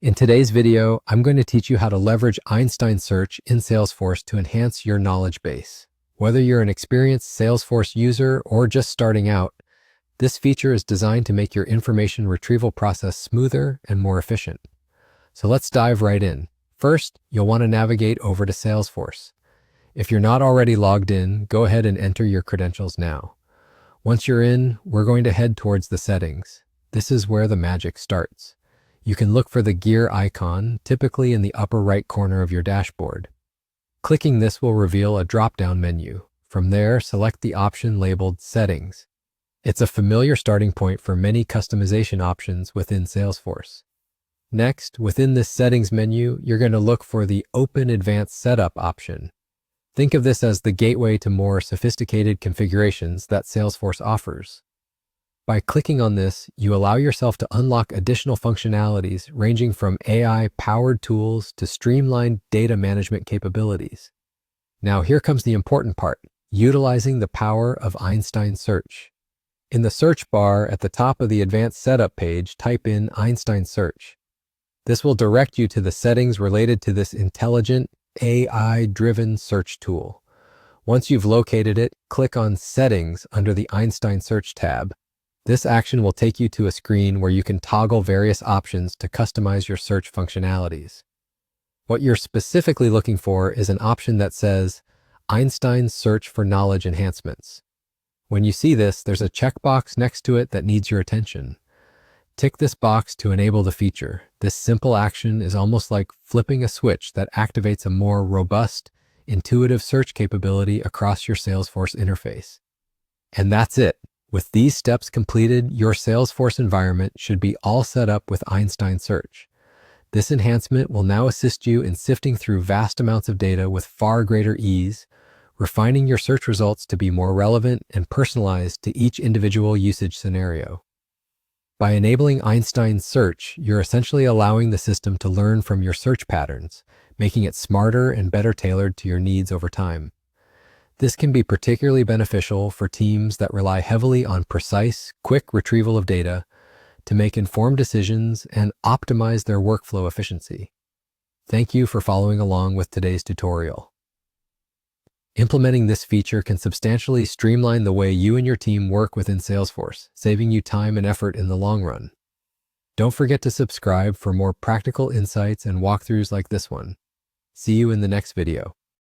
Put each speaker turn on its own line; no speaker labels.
In today's video, I'm going to teach you how to leverage Einstein search in Salesforce to enhance your knowledge base. Whether you're an experienced Salesforce user or just starting out, this feature is designed to make your information retrieval process smoother and more efficient. So let's dive right in. First, you'll want to navigate over to Salesforce. If you're not already logged in, go ahead and enter your credentials now. Once you're in, we're going to head towards the settings. This is where the magic starts. You can look for the gear icon, typically in the upper right corner of your dashboard. Clicking this will reveal a drop-down menu. From there, select the option labeled Settings. It's a familiar starting point for many customization options within Salesforce. Next, within this Settings menu, you're going to look for the Open Advanced Setup option. Think of this as the gateway to more sophisticated configurations that Salesforce offers. By clicking on this, you allow yourself to unlock additional functionalities ranging from AI-powered tools to streamlined data management capabilities. Now here comes the important part, utilizing the power of Einstein search. In the search bar at the top of the Advanced Setup page, type in Einstein search. This will direct you to the settings related to this intelligent, AI-driven search tool. Once you've located it, click on Settings under the Einstein search tab. This action will take you to a screen where you can toggle various options to customize your search functionalities. What you're specifically looking for is an option that says Einstein Search for Knowledge Enhancements. When you see this, there's a checkbox next to it that needs your attention. Tick this box to enable the feature. This simple action is almost like flipping a switch that activates a more robust, intuitive search capability across your Salesforce interface. And that's it. With these steps completed, your Salesforce environment should be all set up with Einstein Search. This enhancement will now assist you in sifting through vast amounts of data with far greater ease, refining your search results to be more relevant and personalized to each individual usage scenario. By enabling Einstein Search, you're essentially allowing the system to learn from your search patterns, making it smarter and better tailored to your needs over time. This can be particularly beneficial for teams that rely heavily on precise, quick retrieval of data to make informed decisions and optimize their workflow efficiency. Thank you for following along with today's tutorial. Implementing this feature can substantially streamline the way you and your team work within Salesforce, saving you time and effort in the long run. Don't forget to subscribe for more practical insights and walkthroughs like this one. See you in the next video.